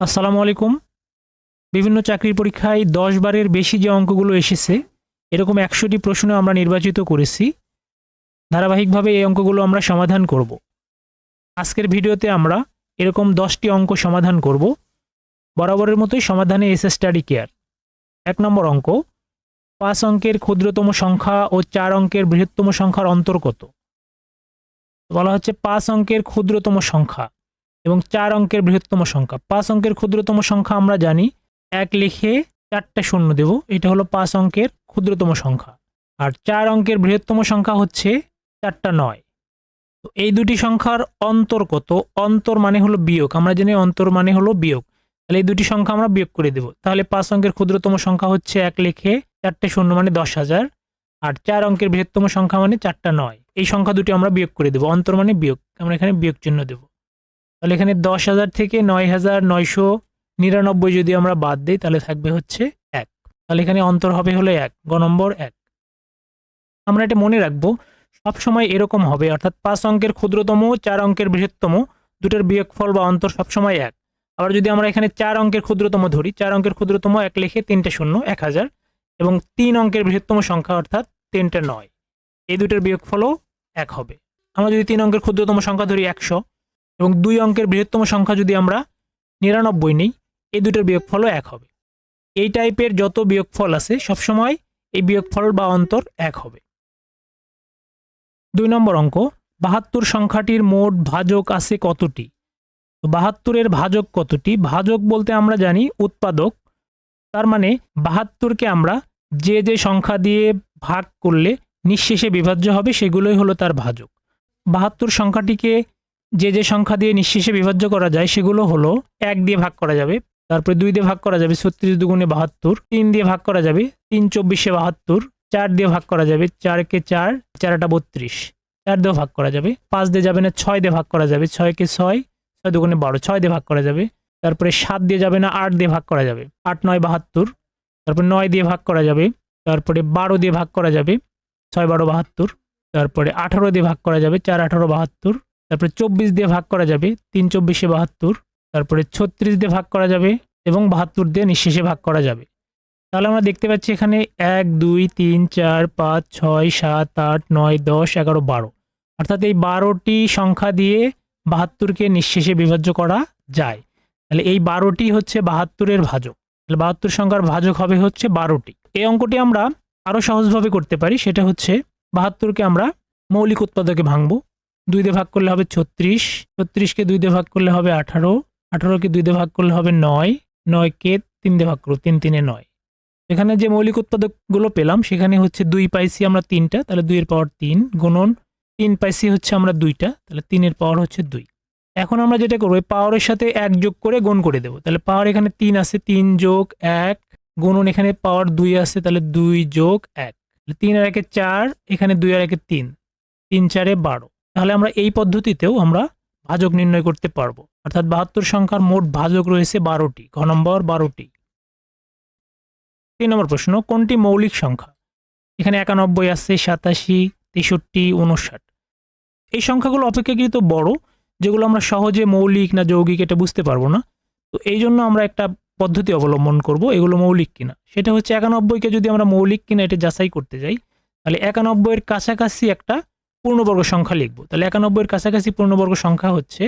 আসসালামু আলাইকুম। বিভিন্ন চাকরির পরীক্ষায় ১০ বারের বেশি যে অঙ্কগুলো এসেছে, এরকম ১০০টি প্রশ্ন আমরা নির্বাচিত করেছি। ধারাবাহিকভাবে এই অঙ্কগুলো আমরা সমাধান করব। আজকের ভিডিওতে আমরা এরকম ১০টি অঙ্ক সমাধান করব। বরাবরের মতোই সমাধানে এসে স্টাডি কেয়ার। ১ নম্বর অঙ্ক, ৫ অঙ্কের ক্ষুদ্রতম সংখ্যা ও ৪ অঙ্কের বৃহত্তম সংখ্যার অন্তর কত? বলা হচ্ছে ৫ অঙ্কের ক্ষুদ্রতম সংখ্যা এবং ৪ অঙ্কের বৃহত্তম সংখ্যা। ৫ অঙ্কের ক্ষুদ্রতম সংখ্যা আমরা জানি, ১ লিখে ৪টা শূন্য দেব, এটা হলো ৫ অঙ্কের ক্ষুদ্রতম সংখ্যা। আর ৪ অঙ্কের বৃহত্তম সংখ্যা হচ্ছে ৪টা ৯। তো এই দুটি সংখ্যার অন্তর কত? অন্তর মানে হলো বিয়োগ, আমরা জানি অন্তর মানে হলো বিয়োগ। তাহলে এই দুটি সংখ্যা আমরা বিয়োগ করে দেব। তাহলে ৫ অঙ্কের ক্ষুদ্রতম সংখ্যা হচ্ছে ১ লিখে ৪টে শূন্য মানে ১০,০০০, আর ৪ অঙ্কের বৃহত্তম সংখ্যা মানে ৪টা ৯। এই সংখ্যা দুটি আমরা বিয়োগ করে দেব, অন্তর মানে বিয়োগ, আমরা এখানে বিয়োগ চিহ্ন দেব। তাহলে এখানে ১০,০০০ থেকে ৯,৯৯৯ যদি আমরা বাদ দিই তাহলে থাকবে হচ্ছে ১। তাহলে এখানে অন্তর হবে হলো ১, গ নম্বর ১। আমরা এটা মনে রাখবো, সবসময় এরকম হবে, অর্থাৎ ৫ অঙ্কের ক্ষুদ্রতম ৪ অঙ্কের বৃহত্তম দুটোর বিয়োগফল বা অন্তর সবসময় ১। আবার যদি আমরা এখানে ৪ অঙ্কের ক্ষুদ্রতম ধরি, ৪ অঙ্কের ক্ষুদ্রতম ১ লিখে ৩টে শূন্য ১,০০০, এবং ৩ অঙ্কের বৃহত্তম সংখ্যা অর্থাৎ ৩টে ৯, এই দুটোর বিয়োগফলও ১ হবে। আমরা যদি ৩ অঙ্কের ক্ষুদ্রতম সংখ্যা ধরি ১০০, এবং ২ অঙ্কের বৃহত্তম সংখ্যা যদি আমরা ৯৯ নিই, এই দুটোর বিয়োগফলও ১ হবে। এই টাইপের যত বিয়োগফল আছে সবসময় এই বিয়োগফল বা অন্তর ১ হবে। ২ নম্বর অঙ্ক, ৭২ সংখ্যাটির মোট ভাজক আছে কতটি? তো ৭২-এর ভাজক কতটি? ভাজক বলতে আমরা জানি উৎপাদক, তার মানে ৭২-কে আমরা যে যে সংখ্যা দিয়ে ভাগ করলে নিঃশেষে বিভাজ্য হবে সেগুলোই হলো তার ভাজক। ৭২ সংখ্যাটিকে যে যে সংখ্যা দিয়ে নিঃশেষে বিভাজ্য করা যায় সেগুলো হলো ১ দিয়ে ভাগ করা যাবে, তারপরে ২ দিয়ে ভাগ করা যাবে ৩৬ দুগুণে ৭২, ৩ দিয়ে ভাগ করা যাবে ৩ চব্বিশে ৭২, ৪ দিয়ে ভাগ করা যাবে ৪কে ৪, ৪টা ৩২, ৪ দিয়েও ভাগ করা যাবে, ৫ দিয়ে যাবে না ৬ দিয়ে ভাগ করা যাবে, ৬কে ৬, ৬ দুগুণে ১২, ৬ দিয়ে ভাগ করা যাবে, তারপরে ৭ দিয়ে যাবে না ৮ দিয়ে ভাগ করা যাবে, ৮ ৯ ৭২, তারপরে ৯ দিয়ে ভাগ করা যাবে, তারপরে ১২ দিয়ে ভাগ করা যাবে, ৬ ১২ ৭২, তারপরে ১৮ দিয়ে ভাগ করা যাবে, ৪ ১৮ ৭২, তারপরে ২৪ দিয়ে ভাগ করা যাবে, ৩ চব্বিশে ৭২, তারপরে ৩৬ দিয়ে ভাগ করা যাবে এবং ৭২ দিয়ে নিঃশেষে ভাগ করা যাবে। তাহলে আমরা দেখতে পাচ্ছি এখানে ১ ২ ৩ ৪ ৫ ৬ ৭ ৮ ৯ ১০ ১১ ১২, অর্থাৎ এই ১২টি সংখ্যা দিয়ে ৭২-কে নিঃশেষে বিভাজ্য করা যায়। তাহলে এই ১২টি হচ্ছে ৭২-এর ভাজক। তাহলে ৭২ সংখ্যার ভাজক হবে হচ্ছে ১২টি। এই অঙ্কটি আমরা আরো সহজভাবে করতে পারি, সেটা হচ্ছে ৭২-কে আমরা মৌলিক উৎপাদকে ভাঙবো। ২ দিয়ে ভাগ করলে হবে ৩৬, ৩৬-কে ২ দিয়ে ভাগ করলে হবে ১৮, ১৮-কে ২ দিয়ে ভাগ করলে হবে ৯, ৯-কে ৩ দিয়ে ভাগ করব, ৩ ৩-এ ৯। এখানে যে মৌলিক উৎপাদকগুলো পেলাম সেখানে হচ্ছে ২ পাইছি আমরা ৩টা, তাহলে ২ এর পাওয়ার ৩, গুণন ৩ পাইছি হচ্ছে আমরা 2টা, তাহলে ৩ এর পাওয়ার হচ্ছে 2। এখন আমরা যেটা করবো, এই পাওয়ারের সাথে ১ যোগ করে গুণ করে দেবো। তাহলে পাওয়ার এখানে ৩ আছে, ৩ যোগ ১, গুণন এখানে পাওয়ার ২ আছে, তাহলে ২ যোগ ১, ৩ আর ১-এ ৪, এখানে ২ আর ১-এ ৩, ৩ ৪-এ ১২। তাহলে আমরা এই পদ্ধতিতেও আমরা ভাজক নির্ণয় করতে পারবো, অর্থাৎ ৭২ সংখ্যার মোট ভাজক রয়েছে ১২টি, ঘ নম্বর ১২টি। ৩ নম্বর প্রশ্ন, কোনটি মৌলিক সংখ্যা? এখানে ৯১ আছে, ৮৭, ৬৩, ৫৯। এই সংখ্যাগুলো অপেক্ষাকৃত বড়, যেগুলো আমরা সহজে মৌলিক না যৌগিক এটা বুঝতে পারবো না। তো এই জন্য আমরা একটা পদ্ধতি অবলম্বন করব, এগুলো মৌলিক কিনা। সেটা হচ্ছে ৯১-কে যদি আমরা মৌলিক কিনা এটা যাচাই করতে যাই, তাহলে ৯১-এর কাছাকাছি একটা পূর্ণবর্গ সংখ্যা লিখব। তাহলে ৯১-এর কাছাকাছি পূর্ণবর্গ সংখ্যা হচ্ছে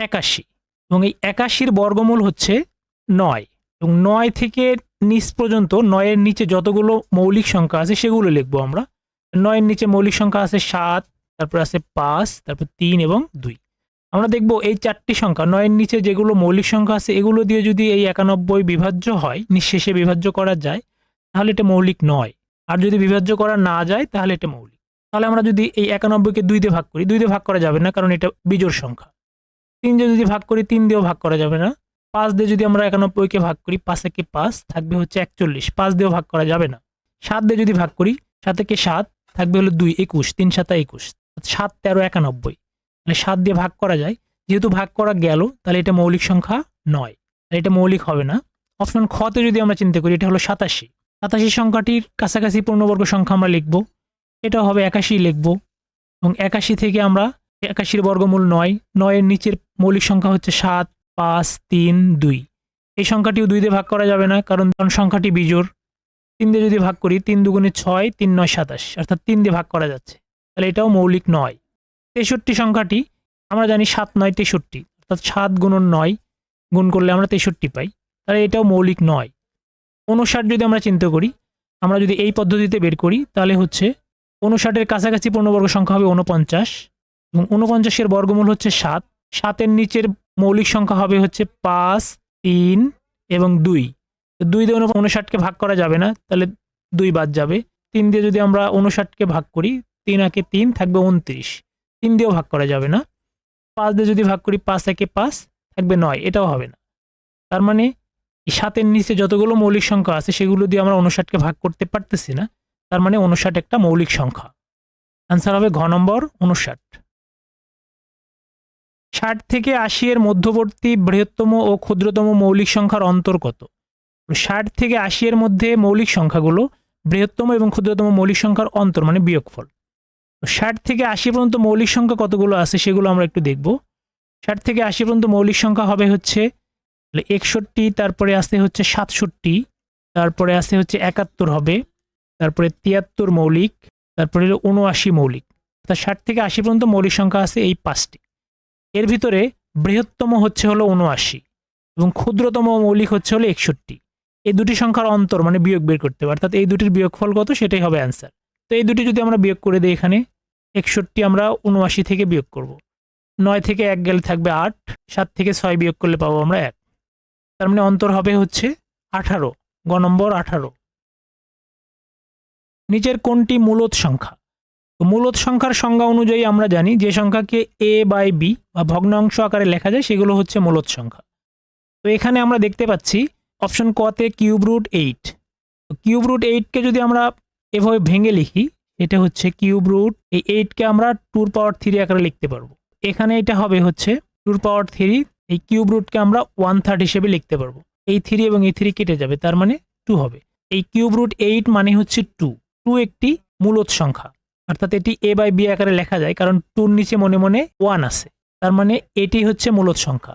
৮১, এবং এই ৮১-র বর্গমূল হচ্ছে ৯, এবং ৯ থেকে নিচ পর্যন্ত ৯-এর নিচে যতগুলো মৌলিক সংখ্যা আছে সেগুলো লিখবো আমরা। ৯-এর নিচে মৌলিক সংখ্যা আছে ৭, তারপর আছে ৫, তারপর ৩ এবং ২। আমরা দেখব এই ৪টি সংখ্যা ৯-এর নিচে যেগুলো মৌলিক সংখ্যা আছে এগুলো দিয়ে যদি এই ৯১ বিভাজ্য হয়, নিঃশেষে বিভাজ্য করা যায়, তাহলে এটা মৌলিক নয়। আর যদি বিভাজ্য করা না যায় তাহলে এটা মৌলিক। তাহলে আমরা যদি এই ৯১-কে ২ দিয়ে ভাগ করি, ২ দিয়ে ভাগ করা যাবে না, কারণ এটা বিজোড় সংখ্যা। ৩ দিয়ে যদি ভাগ করি, ৩ দিয়েও ভাগ করা যাবে না। ৫ দিয়ে যদি আমরা ৯১-কে ভাগ করি, ৫-একে ৫ থাকবে হচ্ছে ৪১, ৫ দিয়েও ভাগ করা যাবে না। ৭ দিয়ে যদি ভাগ করি, ৭-একে ৭ থাকবে হলো ২, ২১, ৩ ৭ ২১, ৭ ১৩ ৯১। মানে ৭ দিয়ে ভাগ করা যায়, যেহেতু ভাগ করা গেল তাহলে এটা মৌলিক সংখ্যা নয়, তাহলে এটা মৌলিক হবে না। অপশন খ-তে যদি আমরা চিন্তা করি, এটা হলো ৮৭। ৮৭ সংখ্যাটির কাছাকাছি পূর্ণবর্গ সংখ্যা আমরা লিখব, এটা হবে ৮১ লিখব, এবং ৮১ থেকে আমরা ৮১-র বর্গমূল ৯, ৯-এর নিচের মৌলিক সংখ্যা হচ্ছে ৭, 5 3 2। এই সংখ্যাটিও 2 দিয়ে ভাগ করা যাবে না, কারণ সংখ্যাটি বিজোড়। 3 দিয়ে যদি ভাগ করি 3 দুগুণে 6, 3 9 27, অর্থাৎ 3 দিয়ে ভাগ করা যাচ্ছে, তাহলে এটাও মৌলিক নয়। 63 সংখ্যাটি আমরা জানি 7 9 63, অর্থাৎ 7 গুণন 9 গুণ করলে আমরা 63 পাই, তাহলে এটাও মৌলিক নয়। 59 যদি আমরা চিন্তা করি, আমরা যদি এই পদ্ধতিতে বের করি তাহলে হচ্ছে 59-এর কাছাকাছি পূর্ণবর্গ সংখ্যা হবে 49, এবং 49-এর বর্গমূল হচ্ছে 7। 7-এর নিচের মৌলিক সংখ্যা হবে হচ্ছে 5 3 এবং 2। 2 দিয়ে 59-কে ভাগ করা যাবে না, তাহলে 2 বাদ যাবে। 3 দিয়ে যদি আমরা 59-কে ভাগ করি, 3 একে 3 থাকবে 29, 3 দিয়েও ভাগ করা যাবে না। 5 দিয়ে যদি ভাগ করি 5 একে 5 থাকবে 9, এটাও হবে না। তার মানে এই 7-এর নিচে যতগুলো মৌলিক সংখ্যা আছে সেগুলো দিয়ে আমরা 59-কে ভাগ করতে পারতেছি না, তার মানে 59 একটা মৌলিক সংখ্যা। আনসার হবে ঘ নম্বর 59। 60 থেকে 80 এর মধ্যবর্তী বৃহত্তম ও ক্ষুদ্রতম মৌলিক সংখ্যার অন্তর কত? 60 থেকে 80 এর মধ্যে মৌলিক সংখ্যাগুলো বৃহত্তম এবং ক্ষুদ্রতম মৌলিক সংখ্যার অন্তর মানে বিয়োগফল। 60 থেকে 80 পর্যন্ত মৌলিক সংখ্যা কতগুলো আছে সেগুলো আমরা একটু দেখব। 60 থেকে 80 পর্যন্ত মৌলিক সংখ্যা হবে হচ্ছে 61, তারপরে আসে হচ্ছে 67, তারপরে আসে হচ্ছে 71 হবে, তারপরে 73 মৌলিক, তারপরে 79 মৌলিক। অর্থাৎ 60 থেকে 80 পর্যন্ত মৌলিক সংখ্যা আছে এই 5টি। এর ভিতরে বৃহত্তম হচ্ছে হলো 79 এবং ক্ষুদ্রতম মৌলিক হচ্ছে হলো 61। এই দুটি সংখ্যার অন্তর মানে বিয়োগ বের করতে হবে, অর্থাৎ এই দুটির বিয়োগফল কত সেটাই হবে অ্যান্সার। তো এই দুটি যদি আমরা বিয়োগ করে দিই, এখানে 61 আমরা 79 থেকে বিয়োগ করব, 9 থেকে 1 গেলে থাকবে 8, 7 থেকে 6 বিয়োগ করলে পাবো আমরা 1, তার মানে অন্তর হবে হচ্ছে 18, গ নম্বর 18। নিচের কোনটি মূলদ সংখ্যা? তো মূলদ সংখ্যার সংজ্ঞা অনুযায়ী আমরা জানি যে সংখ্যাকে a বাই b বা ভগ্নাংশ আকারে লেখা যায় সেগুলো হচ্ছে মূলদ সংখ্যা। তো এখানে আমরা দেখতে পাচ্ছি অপশন ক তে কিউব রুট 8। তো কিউব রুট 8কে যদি আমরা এভাবে ভেঙে লিখি, এটা হচ্ছে কিউব রুট, এই 8কে আমরা 2 পাওয়ার 3 আকারে লিখতে পারবো। এখানে এটা হবে হচ্ছে 2 পাওয়ার 3, এই কিউব রুটকে আমরা 1/3 হিসেবে লিখতে পারবো। এই 3 এবং এই 3 কেটে যাবে, তার মানে 2 হবে। এই কিউব রুট 8 মানে হচ্ছে 2। 2 একটি মূলদ সংখ্যা, অর্থাৎ এটি a বাই b আকারে লেখা যায়, কারণ 2-র নিচে মনে মনে 1 আছে, তার মানে এটি হচ্ছে মূলদ সংখ্যা।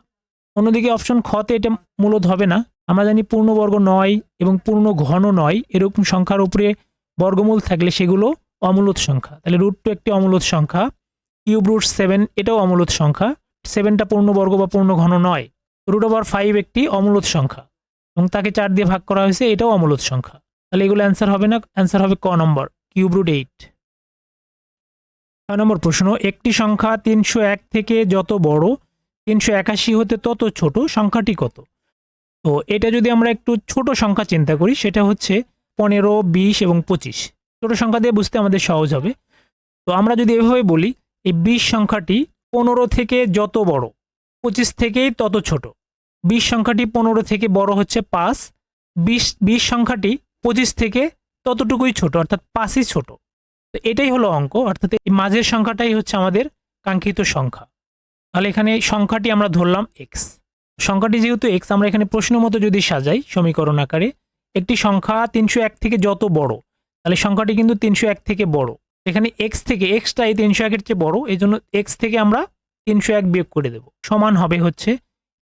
অন্যদিকে অপশন খ তে এটা মূলদ হবে না। আমরা জানি পূর্ণবর্গ 9 এবং পূর্ণ ঘন 9 এরকম সংখ্যার উপরে বর্গমূল থাকলে সেগুলো অমূলদ সংখ্যা, তাহলে √2 একটি অমূলদ সংখ্যা। কিউব রুট 7 এটাও অমূলদ সংখ্যা, 7টা পূর্ণবর্গ বা পূর্ণ ঘন নয়। √5 একটি অমূলদ সংখ্যা এবং তাকে 4 দিয়ে ভাগ করা হয়েছে, এটাও অমূলদ সংখ্যা। তাহলে এগুলো অ্যান্সার হবে না, অ্যান্সার হবে ক নম্বর কিউব রুট 8। 6 নম্বর প্রশ্ন, একটি সংখ্যা 301 থেকে যত বড় 381 হতে তত ছোট সংখ্যাটি কত? তো এটা যদি আমরা একটু ছোট সংখ্যা চিন্তা করি, সেটা হচ্ছে 15 20 এবং 25। ছোট সংখ্যা দিয়ে বুঝতে আমাদের সহজ হবে। তো আমরা যদি এভাবে বলি, এই 20 সংখ্যাটি 15 থেকে যত বড় 25 থেকেই তত ছোট। 20 সংখ্যাটি 15 থেকে বড় হচ্ছে 5, 20 সংখ্যাটি 25 থেকে ততটুকুই ছোট, অর্থাৎ 5ই ছোট। তো এটাই হলো অঙ্ক, অর্থাৎ এই মাঝের সংখ্যাটাই হচ্ছে আমাদের কাঙ্ক্ষিত সংখ্যা। তাহলে এখানে সংখ্যাটি আমরা ধরলাম x। সংখ্যাটি যেহেতু x, আমরা এখানে প্রশ্ন মতো যদি সাজাই সমীকরণ আকারে, একটি সংখ্যা 301 থেকে যত বড়, তাহলে সংখ্যাটি কিন্তু 301 থেকে বড়। এখানে x থেকে, xটা এই 301-এর চেয়ে বড়, এই জন্য x থেকে আমরা 301 বিয়োগ করে দেব, সমান হবে হচ্ছে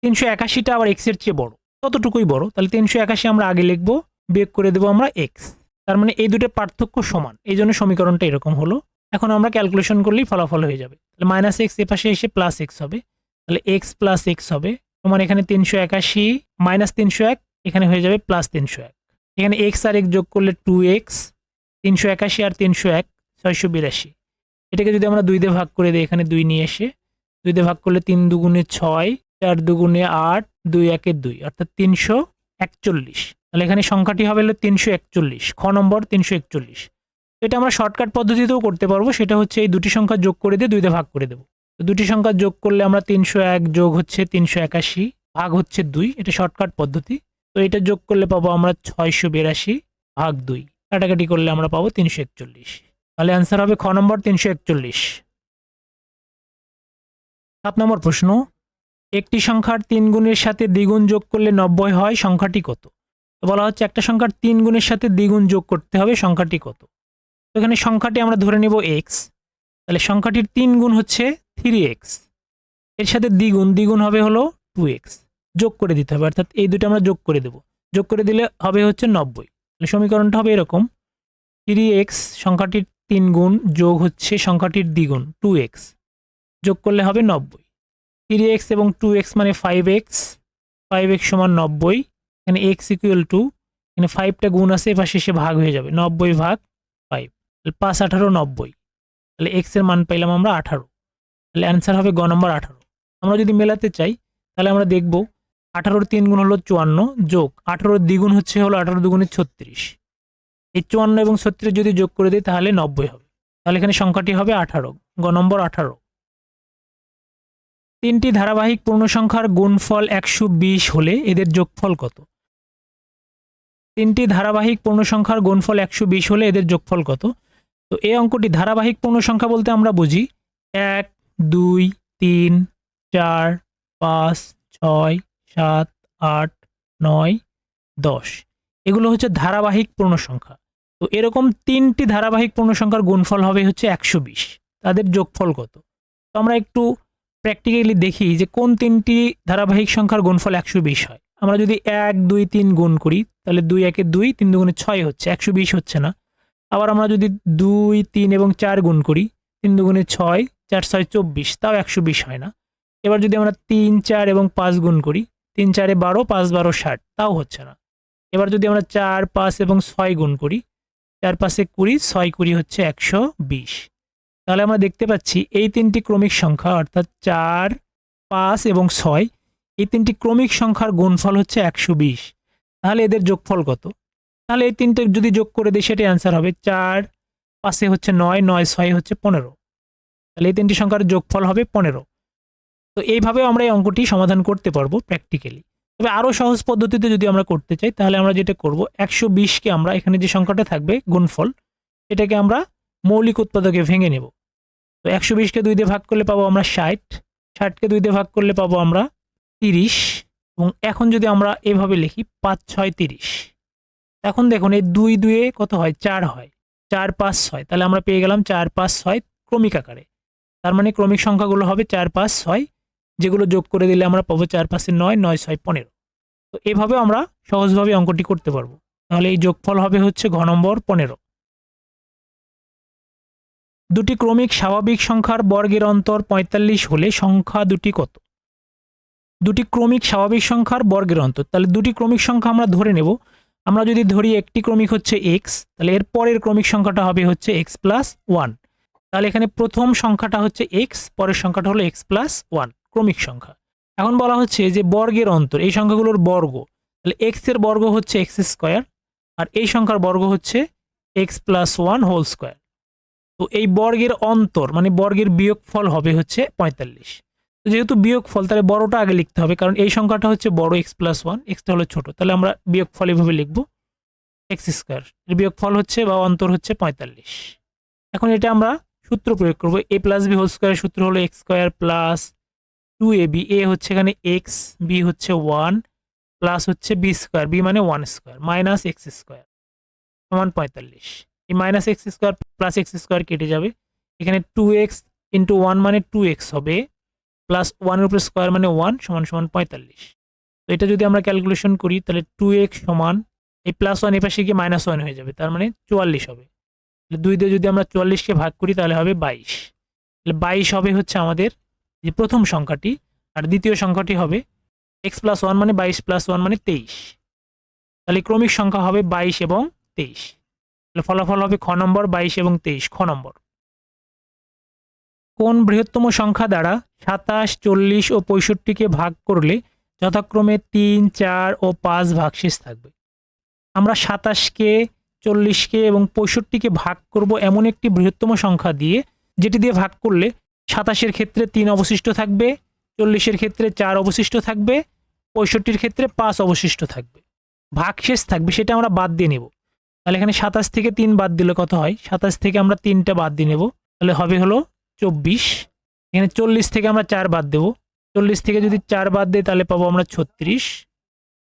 381টা আবার x এর চেয়ে বড়, ততটুকুই বড়, তাহলে 381 আমরা আগে লিখবো, বিয়োগ করে দেবো আমরা x। তার মানে এই দুটোর পার্থক্য সমান, এই জন্য সমীকরণটা এরকম হলো। এখন আমরা ক্যালকুলেশন করলেই ফলাফল হয়ে যাবে, তাহলে -x এ পাশে এসে +x হবে, তাহলে x + x হবে সমান এখানে 381 -301, এখানে হয়ে যাবে +301। এখানে x আর x যোগ করলে 2x, 381 আর 301 682। এটাকে যদি আমরা 2 দিয়ে ভাগ করে দিই, এখানে 2 নিয়ে এসে 2 দিয়ে ভাগ করলে 3 দুগুণে 6, 4 দুগুণে 8, 2 একে 2, অর্থাৎ 341। তাহলে এখানে সংখ্যাটি হবে হলো 341, খ নম্বর 341। এটা আমরা শর্টকাট পদ্ধতিতেও করতে পারবো, সেটা হচ্ছে এই দুটি সংখ্যা যোগ করে দিয়ে 2 দিয়ে ভাগ করে দেবো। তো দুটি সংখ্যা যোগ করলে আমরা 301 যোগ হচ্ছে 381 ভাগ হচ্ছে 2, এটা শর্টকাট পদ্ধতি। তো এটা যোগ করলে পাবো আমরা 682 ভাগ 2, কাটাকাটি করলে আমরা পাবো 341। তাহলে অ্যান্সার হবে খ নম্বর 341। 7 নম্বর প্রশ্ন, একটি সংখ্যার 3 গুণের সাথে দ্বিগুণ যোগ করলে 90 হয়, সংখ্যাটি কত? তো বলা হচ্ছে একটা সংখ্যার 3 গুণের সাথে দ্বিগুণ যোগ করতে হবে, সংখ্যাটি কত? তো এখানে সংখ্যাটি আমরা ধরে নেব x, তাহলে সংখ্যাটির 3 গুণ হচ্ছে 3x, এর সাথে দ্বিগুণ হবে হলো 2x, যোগ করে দিতে হবে, অর্থাৎ এই দুটো আমরা যোগ করে দেব। যোগ করে দিলে হবে হচ্ছে 90। তাহলে সমীকরণটা হবে এরকম, 3x সংখ্যাটির 3 গুণ যোগ হচ্ছে সংখ্যাটির দ্বিগুণ 2x, যোগ করলে হবে 90। 3x এবং 2x মানে 5x, 5x সমান 90। এখানে x ইকুয়াল টু, এখানে 5টা গুণ আছে, এপাশে এসে ভাগ হয়ে যাবে, 90 ভাগ 5, তাহলে 5 18 90। তাহলে x এর মান পাইলাম আমরা 18। তাহলে অ্যান্সার হবে গ নম্বর 18। আমরা যদি মেলাতে চাই তাহলে আমরা দেখব 18-র 3 গুণ হলো 54, যোগ 18-র দ্বিগুণ হচ্ছে হলো 18 দুগুণে 36। এই 54 এবং 36 যদি যোগ করে দিই তাহলে 90 হবে। তাহলে এখানে সংখ্যাটি হবে 18, গ নম্বর 18। তিনটি ধারাবাহিক পূর্ণসংখ্যার গুণফল 120 হলে এদের যোগফল কত? তিনটি ধারাবাহিক পূর্ণসংখ্যার গুণফল 120 হলে এদের যোগফল কত? তো এই অঙ্কটি ধারাবাহিক পূর্ণসংখ্যা বলতে আমরা বুঝি 1 2 3 4 5 6 7 8 9 10, এগুলো হচ্ছে ধারাবাহিক পূর্ণসংখ্যা। তো এরকম তিনটি ধারাবাহিক পূর্ণসংখ্যার গুণফল হবে হচ্ছে 120, তাদের যোগফল কত? তো আমরা একটু প্র্যাকটিক্যালি দেখি যে কোন তিনটি ধারাবাহিক সংখ্যার গুণফল 120 হয়। আমরা যদি 1 2 3 গুণ করি তাহলে 2 1 2, 3 2 6 হচ্ছে, 120 হচ্ছে না। আবার আমরা যদি 2 3 এবং 4 গুণ করি, 3 2 6, 4 6 24, তাও 120 হয় না। এবার যদি আমরা 3 4 এবং 5 গুণ করি, 3 4 12, 5 12 60, তাও হচ্ছে না। এবার যদি আমরা 4 5 এবং 6 গুণ করি, 4 5 20, 6 20 হচ্ছে 120। তাহলে আমরা দেখতে পাচ্ছি এই তিনটি ক্রমিক সংখ্যা অর্থাৎ 4 5 এবং 6, এই তিনটি ক্রমিক সংখ্যার গুণফল হচ্ছে 120। তাহলে এদের যোগফল কত? তাহলে এই তিনটে যদি যোগ করে দিই সেটাই অ্যান্সার হবে 4 5 হচ্ছে 9, 9 6 হচ্ছে 15। তাহলে এই তিনটি সংখ্যার যোগফল হবে 15। তো এইভাবেও আমরা এই অঙ্কটি সমাধান করতে পারবো প্র্যাকটিক্যালি। তবে আরও সহজ পদ্ধতিতে যদি আমরা করতে চাই তাহলে আমরা যেটা করব, 120কে আমরা এখানে যে সংখ্যাটা থাকবে গুণফল, এটাকে আমরা মৌলিক উৎপাদকে ভেঙে নেব। তো 120কে 2 দিয়ে ভাগ করলে পাবো আমরা 60, 60কে 2 দিয়ে ভাগ করলে পাবো আমরা 30। এবং এখন যদি আমরা এভাবে লিখি 5 6 30, এখন দেখুন এই 2 2 এ কত হয়, 4 হয়, 4 5 6, তাহলে আমরা পেয়ে গেলাম 4 5 6 ক্রমিক আকারে। তার মানে ক্রমিক সংখ্যাগুলো হবে 4 5 6, যেগুলো যোগ করে দিলে আমরা পাবো 4 5 9, 9 6 15। তো এভাবে আমরা সহজভাবে অঙ্কটি করতে পারবো। তাহলে এই যোগফল হবে হচ্ছে ঘ নম্বর 15। দুটি ক্রমিক স্বাভাবিক সংখ্যার বর্গের অন্তর 45 হলে সংখ্যা দুটি কত? দুটি ক্রমিক স্বাভাবিক সংখ্যার বর্গের অন্তর, তাহলে দুটি ক্রমিক সংখ্যা আমরা ধরে নেব। আমরা যদি ধরি একটি ক্রমিক হচ্ছে x, তাহলে এর পরের ক্রমিক সংখ্যাটা হবে হচ্ছে x প্লাস 1। তাহলে এখানে প্রথম সংখ্যাটা হচ্ছে x, পরের সংখ্যাটা হলো x প্লাস 1, ক্রমিক সংখ্যা। এখন বলা হচ্ছে যে বর্গের অন্তর, এই সংখ্যাগুলোর বর্গ, তাহলে x এর বর্গ হচ্ছে x স্কোয়ার, আর এই সংখ্যার বর্গ হচ্ছে x প্লাস 1 হোল স্কোয়ার। তো এই বর্গের অন্তর মানে বর্গের বিয়োগফল হবে হচ্ছে 45। তো যেহেতু বিয়োগফল, তাহলে বড়টা আগে লিখতে হবে, কারণ এই সংখ্যাটা হচ্ছে বড় x প্লাস 1, এক্সটা হলো ছোট। তাহলে আমরা বিয়োগফল এভাবে লিখব, x স্কোয়ার এর বিয়োগফল হচ্ছে বা অন্তর হচ্ছে 45। এখন এটা আমরা সূত্র প্রয়োগ করব, a প্লাস বি হোল স্কোয়ারের সূত্র হলো x square plus 2ab, a হচ্ছে এখানে x, b হচ্ছে 1, প্লাস হচ্ছে b স্কোয়ার, b মানে 1 স্কোয়ার, মাইনাস x স্কোয়ার সমান 45। এই minus x square plus x square কেটে যাবে, এখানে 2x ইন্টু 1 মানে 2x হবে, প্লাস 1 এর উপর স্কোয়ার মানে 1 সমান সমান 45। তো এটা যদি আমরা ক্যালকুলেশন করি তাহলে 2x সমান এই প্লাস 1 এ পাশে গিয়ে মাইনাস 1 হয়ে যাবে, তার মানে 44 হবে। তাহলে 2 দিয়ে যদি আমরা 44কে ভাগ করি তাহলে হবে 22। তাহলে 22 হবে হচ্ছে আমাদের যে প্রথম সংখ্যাটি, আর দ্বিতীয় সংখ্যাটি হবে x প্লাস 1 মানে 22 প্লাস 1 মানে 23। তাহলে ক্রমিক সংখ্যা হবে 22 এবং 23। তাহলে ফলাফল হবে খ নম্বর 22 এবং 23, খ নম্বর। কোন বৃহত্তম সংখ্যা দ্বারা 27 40 ও 65কে ভাগ করলে যথাক্রমে 3 4 ও 5 ভাগশেষ থাকবে? আমরা 27কে 40কে এবং 65কে ভাগ করব এমন একটি বৃহত্তম সংখ্যা দিয়ে, যেটি দিয়ে ভাগ করলে 27-এর ক্ষেত্রে 3 অবশিষ্ট থাকবে, 40-এর ক্ষেত্রে 4 অবশিষ্ট থাকবে, 65-র ক্ষেত্রে 5 অবশিষ্ট থাকবে, ভাগশেষ থাকবে, সেটা আমরা বাদ দিয়ে নেব। তাহলে এখানে 27 থেকে 3 বাদ দিলে কত হয়, 27 থেকে আমরা 3টা বাদ দিয়ে নেব, তাহলে হবে হলো 24। এখানে 40 থেকে আমরা 4 বাদ দেব, 40 থেকে যদি 4 বাদ দিই তাহলে পাবো আমরা 36।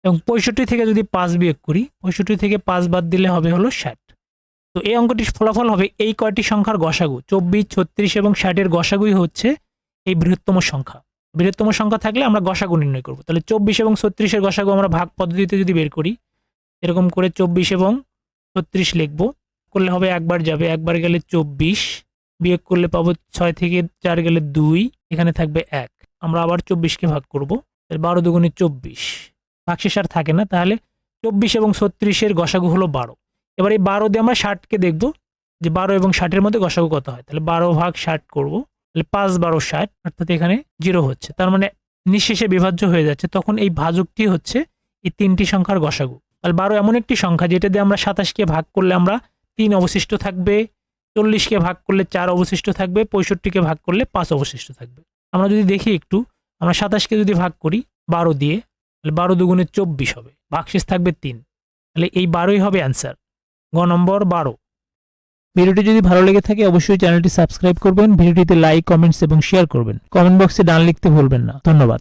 এবং 65 থেকে যদি 5 বিয়োগ করি, 65 থেকে 5 বাদ দিলে হবে হলো 60। তো এই অঙ্কটির ফলাফল হবে এই কয়টি সংখ্যার গসাগু, 24 36 এবং 60 এর গসাগুই হচ্ছে এই বৃহত্তম সংখ্যা। বৃহত্তম সংখ্যা থাকলে আমরা গসাগু নির্ণয় করব। তাহলে 24 এবং 36-এর গসাগু আমরা ভাগ পদ্ধতিতে যদি বের করি, এরকম করে 24 এবং 36 লিখব, করলে হবে একবার যাবে, একবার গেলে 24, বিয়োগ করলে পাবো 6 থেকে 4 গেলে 2, এখানে থাকবে 1। আমরা আবার 24কে ভাগ করব, 12 দুগুণে 24, ভাগশেষ আর থাকে না। তাহলে 24 এবং 36-এর গসাগু হলো 12। এবার এই 12 দিয়ে আমরা 60কে দেখব যে 12 এবং 60-এর মধ্যে গসাগু কত হয়। তাহলে 12 ভাগ 60 করব, তাহলে 5 12 60, অর্থাৎ এখানে 0 হচ্ছে, তার মানে নিঃশেষে বিভাজ্য হয়ে যাচ্ছে। তখন এই ভাজকটি হচ্ছে এই তিনটি সংখ্যার গসাগু। তাহলে 12 এমন একটি সংখ্যা যেটা দিয়ে আমরা 27কে ভাগ করলে আমরা 3 অবশিষ্ট থাকবে, 40কে ভাগ করলে 4 অবশিষ্ট থাকবে, 65কে ভাগ করলে 5 অবশিষ্ট থাকবে। আমরা যদি দেখি একটু, আমরা 27কে যদি ভাগ করি 12 দিয়ে, তাহলে 12 দুগুণে 24 হবে, ভাগশেষ থাকবে 3। তাহলে এই 12ই হবে অ্যান্সার, গ নম্বর 12। ভিডিওটি যদি ভালো লেগে থাকে অবশ্যই চ্যানেলটি সাবস্ক্রাইব করবেন, ভিডিওটিতে লাইক, কমেন্টস এবং শেয়ার করবেন। কমেন্ট বক্সে ডান লিখতে ভুলবেন না। ধন্যবাদ।